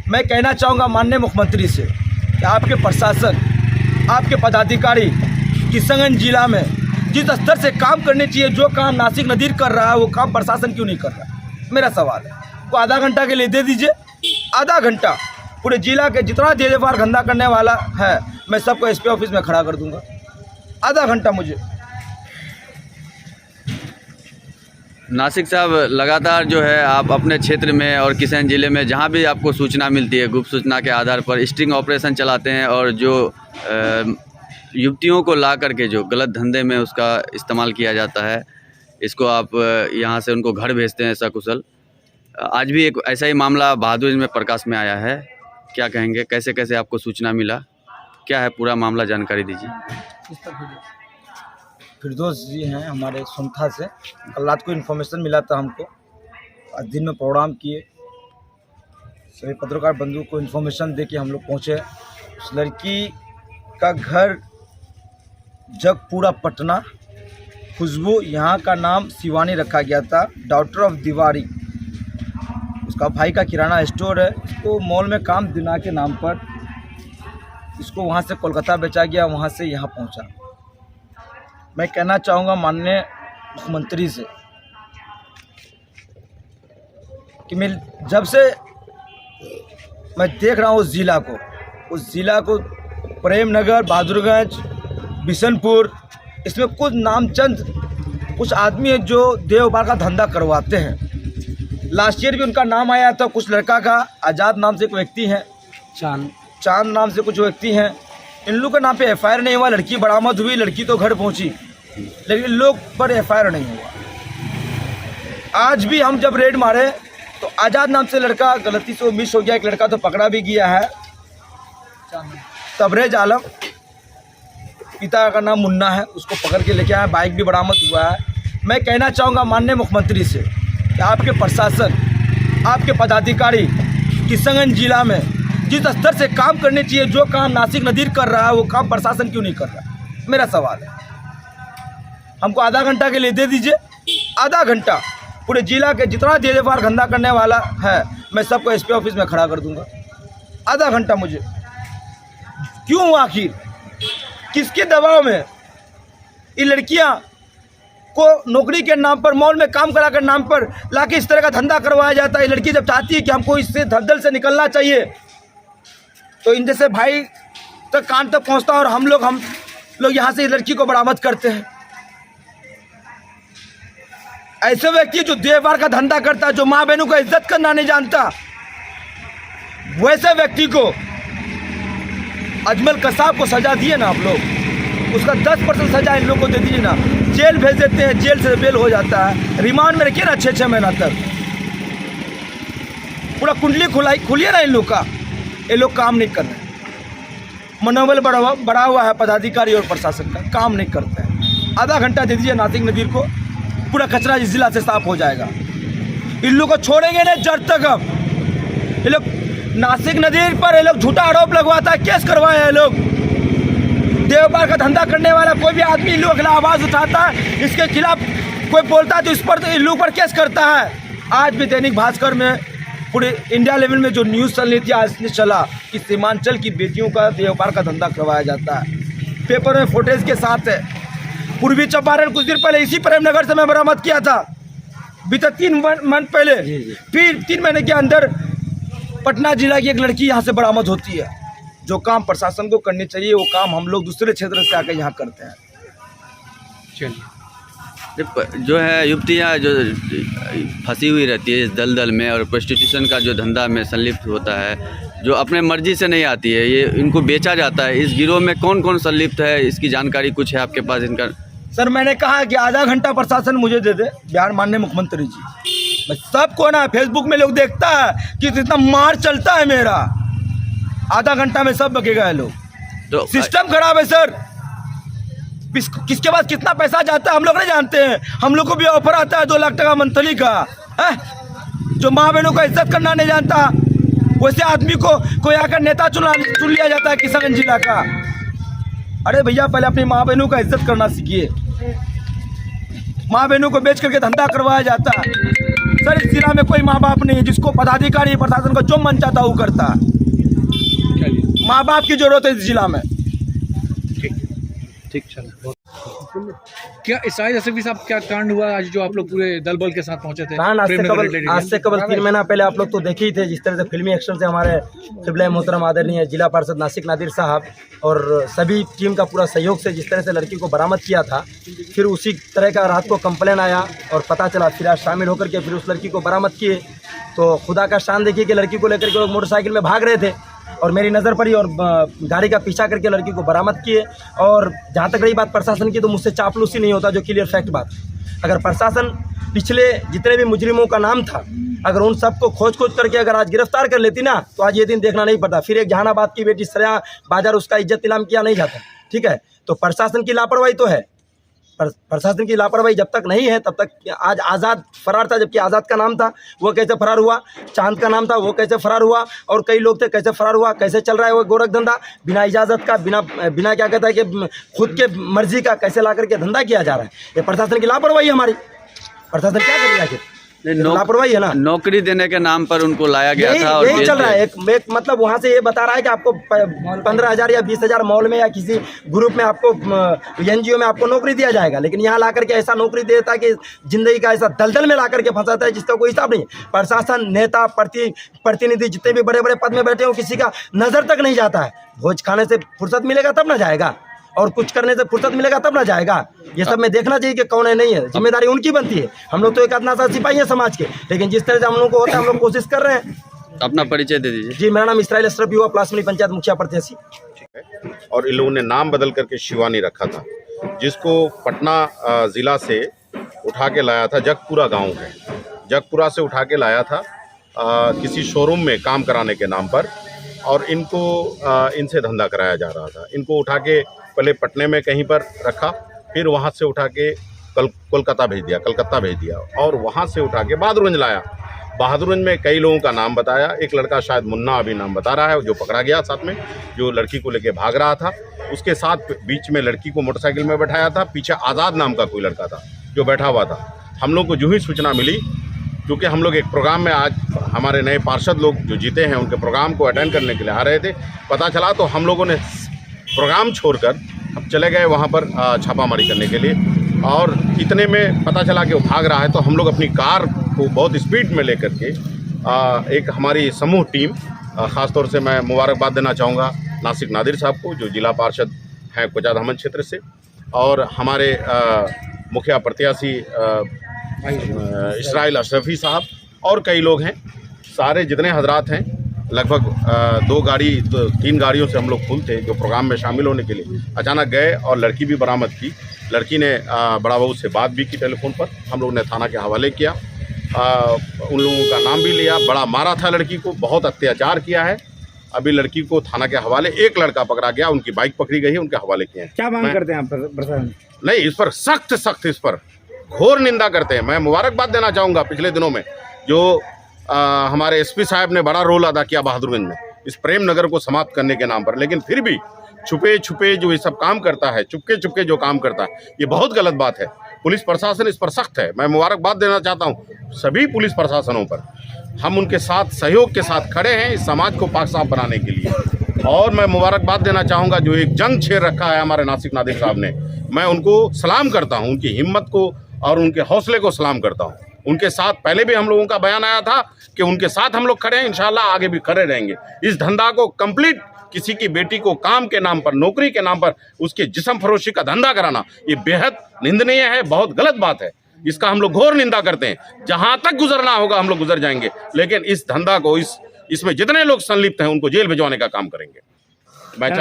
मैं कहना चाहूँगा माननीय मुख्यमंत्री से कि आपके प्रशासन, आपके पदाधिकारी किशनगंज जिला में जिस स्तर से काम करने चाहिए, जो काम नासिक नदीर कर रहा है वो काम प्रशासन क्यों नहीं कर रहा। मेरा सवाल है, वो आधा घंटा के लिए दे दीजिए, आधा घंटा पूरे जिला के जितना देवार धंधा करने वाला है मैं सबको एसपी ऑफिस में खड़ा कर दूंगा, आधा घंटा मुझे। नासिक साहब, लगातार जो है आप अपने क्षेत्र में और किशनगंज जिले में जहाँ भी आपको सूचना मिलती है, गुप्त सूचना के आधार पर स्टिंग ऑपरेशन चलाते हैं और जो युवतियों को ला करके जो गलत धंधे में उसका इस्तेमाल किया जाता है, इसको आप यहाँ से उनको घर भेजते हैं सकुशल। आज भी एक ऐसा ही मामला बहादुरगंज में प्रकाश में आया है, क्या कहेंगे, कैसे कैसे आपको सूचना मिला, क्या है पूरा मामला, जानकारी दीजिए। फिरदौस जी हैं हमारे सुनथा से, कल रात को इन्फॉर्मेशन मिला था हमको, आज दिन में प्रोग्राम किए, सभी पत्रकार बंधु को इन्फॉर्मेशन दे के हम लोग पहुँचे। उस लड़की का घर जगपुरा पटना, खुशबू, यहाँ का नाम शिवानी रखा गया था, डॉटर ऑफ दीवारी। उसका भाई का किराना स्टोर है, इसको मॉल में काम दिला के नाम पर इसको वहाँ से कोलकाता बेचा गया, वहाँ से यहाँ पहुँचा। मैं कहना चाहूँगा माननीय मुख्यमंत्री से कि मैं जब से मैं देख रहा हूँ उस ज़िला को प्रेमनगर, बहादुरगंज, बिशनपुर, इसमें कुछ नामचंद कुछ आदमी हैं जो देवबार का धंधा करवाते हैं। लास्ट ईयर भी उनका नाम आया था, कुछ लड़का का, आज़ाद नाम से एक व्यक्ति हैं, चांद नाम से कुछ व्यक्ति हैं। इन लोगों के नाम पे एफआईआर नहीं हुआ, लड़की बरामद हुई, लड़की तो घर पहुंची, लेकिन लोग पर एफआईआर नहीं हुआ। आज भी हम जब रेड मारे तो आज़ाद नाम से लड़का गलती से वो मिस हो गया, एक लड़का तो पकड़ा भी गया है, तबरेज आलम, पिता का नाम मुन्ना है, उसको पकड़ के लेके आया, बाइक भी बरामद हुआ है। मैं कहना चाहूँगा माननीय मुख्यमंत्री से कि आपके प्रशासन, आपके पदाधिकारी किशनगंज जिला में जिस स्तर से काम करने चाहिए, जो काम नासिक नदीर कर रहा है वो काम प्रशासन क्यों नहीं कर रहा। मेरा सवाल है, हमको आधा घंटा के लिए दे दीजिए, आधा घंटा पूरे जिला के जितना देवार धंधा करने वाला है मैं सबको एसपी ऑफिस में खड़ा कर दूंगा, आधा घंटा मुझे। क्यों, आखिर किसके दबाव में ये लड़कियां को नौकरी के नाम पर, मॉल में काम करा कर नाम पर लाके इस तरह का धंधा करवाया जाता है। ये लड़की जब चाहती है कि हमको इससे दलदल से निकलना चाहिए तो इन जैसे भाई तक कान तक पहुंचता है और हम लोग यहाँ से लड़की को बरामद करते हैं। ऐसे व्यक्ति जो देवबार का धंधा करता है, जो माँ बहनों का इज्जत करना नहीं जानता, वैसे व्यक्ति को अजमल कसाब को सजा दिए ना आप लोग, उसका 10% सजा इन लोग को दे दीजिए ना, जेल भेज देते हैं, जेल से बेल हो जाता है, रिमांड में रखिए ना 6-6 महीना तक, पूरा कुंडली खुलिए ना इन लोग का। ये लोग काम नहीं कर रहे, मनोबल बढ़ा हुआ है पदाधिकारी और प्रशासन का, काम नहीं करते हैं। आधा घंटा दे दीजिए नासिक नदीर को, पूरा कचरा इस जिला से साफ हो जाएगा। इन लोग को छोड़ेंगे नहीं जड़ तक। अब ये लोग नासिक नदीर पर ये लोग झूठा आरोप लगवाता है, केस करवाए हैं लोग। देवबार का धंधा करने वाला कोई भी आदमी इन लोगों के खिलाफ आवाज़ उठाता है, इसके खिलाफ कोई बोलता है तो इस पर तो इन लोगों पर केस करता है। आज भी दैनिक भास्कर में पूरे इंडिया लेवल में जो न्यूज़ चल रही थी, आज चला कि सीमांचल की बेटियों का देवबार का धंधा करवाया जाता है, पेपर में फुटेज के साथ है। पूर्वी चंपारण कुछ दिन पहले इसी प्रेमनगर से मैं बरामद किया था, बीते 3 मंथ पहले। फिर 3 महीने के अंदर पटना जिला की एक लड़की यहाँ से बरामद होती है। जो काम प्रशासन को करनी चाहिए वो काम हम लोग दूसरे क्षेत्र से आकर यहाँ करते हैं। चलिए, जो है युवतियाँ जो फंसी हुई रहती है इस दलदल में और प्रोस्टिट्यूशन का जो धंधा में संलिप्त होता है, जो अपने मर्जी से नहीं आती है, ये इनको बेचा जाता है, इस गिरोह में कौन कौन संलिप्त है, इसकी जानकारी कुछ है आपके पास इनका? सर, मैंने कहा कि आधा घंटा प्रशासन मुझे दे दे, बिहार माननीय मुख्यमंत्री जी। मैं सबको ना फेसबुक में लोग देखता है कि इतना मार चलता है मेरा, आधा घंटा में सब बकेगा है लोग। तो सिस्टम खराब है सर, किसके पास कितना पैसा जाता है हम लोग नहीं जानते हैं। हम लोग को भी ऑफर आता है 2 लाख टका मंथली का, जो माँ बहनों का इज्जत करना नहीं जानता, वैसे आदमी को कोई आकर नेता चुन लिया जाता है किशनगंज जिला का। अरे भैया, पहले अपनी माँ बहनों का इज्जत करना सीखिए। माँ बहनों को बेच करके धंधा करवाया जाता है, सर इस जिला में कोई माँ बाप नहीं है जिसको पदाधिकारी प्रशासन का जो मन चाहता वो करता है। माँ बाप की जरूरत है इस जिला में। ठीक चलो। क्या इसाई एसपी साहब क्या कांड हुआ आज जो आप लोग पूरे दल बल के साथ पहुंचे थे? आज से कबल 3 महीना पहले आप लोग तो देखे ही थे जिस तरह से फिल्मी एक्शन से हमारे क़िबला मोहतरम आदरणीय जिला पार्षद नासिक नादिर साहब और सभी टीम का पूरा सहयोग से जिस तरह से लड़की को बरामद किया था, फिर उसी तरह का रात को कंप्लेन आया और पता चला, फिर आज शामिल होकर के फिर उस लड़की को बरामद किए। तो खुदा का शान देखिए कि लड़की को लेकर के लोग मोटरसाइकिल में भाग रहे थे और मेरी नज़र पड़ी और गाड़ी का पीछा करके लड़की को बरामद किए। और जहाँ तक रही बात प्रशासन की, तो मुझसे चापलूसी नहीं होता, जो क्लियर फैक्ट बात। अगर प्रशासन पिछले जितने भी मुजरिमों का नाम था, अगर उन सबको खोज करके अगर आज गिरफ्तार कर लेती ना, तो आज ये दिन देखना नहीं पड़ता। फिर एक जहानाबाद की बेटी सरेआम बाजार उसका इज्जत नीलाम किया नहीं जाता। ठीक है, तो प्रशासन की लापरवाही तो है। प्रशासन की लापरवाही जब तक नहीं है तब तक। आज आज़ाद फरार था, जबकि आज़ाद का नाम था, वो कैसे फरार हुआ? चांद का नाम था, वो कैसे फरार हुआ? और कई लोग थे, कैसे फरार हुआ? कैसे चल रहा है वो गोरख धंधा बिना इजाज़त का, बिना क्या कहता है कि खुद के मर्जी का कैसे ला करके धंधा किया जा रहा है? ये प्रशासन की लापरवाही है हमारी। प्रशासन क्या कर रहा है? लापरवाही है ना। नौकरी देने के नाम पर उनको लाया गया था और यही चल रहा है। एक मतलब वहाँ से ये बता रहा है कि आपको 15,000 या 20,000 मॉल में या किसी ग्रुप में आपको NGO में आपको नौकरी दिया जाएगा, लेकिन यहाँ ला करके ऐसा नौकरी देता है कि जिंदगी का ऐसा दलदल में ला करके फंसाता है जिसका कोई हिसाब नहीं। प्रशासन, नेता, प्रतिनिधि जितने भी बड़े बड़े पद में बैठे हो, किसी का नज़र तक नहीं जाता है। भोज खाने से फुर्सत मिलेगा तब ना जाएगा, और कुछ करने से फुर्सत मिलेगा तब ना जाएगा। ये सब में देखना चाहिए कि कौन है, नहीं है। जिम्मेदारी उनकी बनती है। हम लोग तो एक आधना सा सिपाही है समाज के, लेकिन जिस तरह से हम लोग को होता है, हम लोग कोशिश कर रहे हैं। अपना परिचय दे दीजिए। जी, मेरा नाम इसराइल अशरफ युवा प्लासमनी पंचायत मुखिया प्रत्याशी। और इन लोगों ने नाम बदल करके शिवानी रखा था, जिसको पटना ज़िला से उठा के लाया था। जगपुरा गांव है, जगपुरा से उठा के लाया था किसी शोरूम में काम कराने के नाम पर, और इनको इनसे धंधा कराया जा रहा था। इनको उठा के पहले पटने में कहीं पर रखा, फिर वहाँ से उठा के कलकत्ता भेज दिया और वहाँ से उठा के बहादुरगंज लाया। बहादुरगंज में कई लोगों का नाम बताया। एक लड़का शायद मुन्ना अभी नाम बता रहा है, जो पकड़ा गया साथ में, जो लड़की को लेके भाग रहा था। उसके साथ बीच में लड़की को मोटरसाइकिल में बैठाया था, पीछे आज़ाद नाम का कोई लड़का था जो बैठा हुआ था। हम लोग को जो ही सूचना मिली, क्योंकि हम लोग एक प्रोग्राम में, आज हमारे नए पार्षद लोग जो जीते हैं उनके प्रोग्राम को अटेंड करने के लिए आ रहे थे, पता चला तो हम लोगों ने प्रोग्राम छोड़कर अब चले गए वहाँ पर छापामारी करने के लिए। और इतने में पता चला कि वो भाग रहा है, तो हम लोग अपनी कार को बहुत स्पीड में लेकर के एक हमारी समूह टीम, ख़ास तौर से मैं मुबारकबाद देना चाहूँगा नासिक नादिर साहब को, जो जिला पार्षद हैं कोचाद अहमद क्षेत्र से, और हमारे मुखिया प्रत्याशी इसराइल अशरफी साहब, और कई लोग हैं। सारे जितने हजरात हैं, लगभग 3 गाड़ियों से हम लोग फुल थे, जो प्रोग्राम में शामिल होने के लिए अचानक गए और लड़की भी बरामद की। लड़की ने बड़ा बहू से बात भी की टेलीफोन पर। हम लोग ने थाना के हवाले किया, उन लोगों का नाम भी लिया। बड़ा मारा था लड़की को, बहुत अत्याचार किया है। अभी लड़की को थाना के हवाले, एक लड़का पकड़ा गया, उनकी बाइक पकड़ी गई है, उनके हवाले किए हैं। क्या मांग करते हैं आप प्रशासन? नहीं, इस पर सख्त इस पर घोर निंदा करते हैं। मैं मुबारकबाद देना चाहूँगा पिछले दिनों में जो हमारे SP साहब ने बड़ा रोल अदा किया बहादुरगंज में, इस प्रेम नगर को समाप्त करने के नाम पर। लेकिन फिर भी छुपे छुपे जो ये सब काम करता है, चुपके चुपके जो काम करता है, ये बहुत गलत बात है। पुलिस प्रशासन इस पर सख्त है। मैं मुबारकबाद देना चाहता हूँ सभी पुलिस प्रशासनों पर। हम उनके साथ सहयोग के साथ खड़े हैं इस समाज को पाक साफ बनाने के लिए। और मैं मुबारकबाद देना चाहूँगा जो एक जंग छेड़ रखा है हमारे नासिक नादिर साहब ने, मैं उनको सलाम करता हूँ, उनकी हिम्मत को और उनके हौसले को सलाम करता हूँ। उनके साथ पहले भी हम लोगों का बयान आया था कि उनके साथ हम लोग खड़े हैं, इंशाल्लाह आगे भी खड़े रहेंगे। इस धंधा को कंप्लीट, किसी की बेटी को काम के नाम पर, नौकरी के नाम पर उसके जिस्म फरोशी का धंधा कराना, ये बेहद निंदनीय है, बहुत गलत बात है। इसका हम लोग घोर निंदा करते हैं। जहां तक गुजरना होगा हम लोग गुजर जाएंगे, लेकिन इस धंधा को, इसमें जितने लोग संलिप्त हैं उनको जेल भिजवाने का काम करेंगे। मैं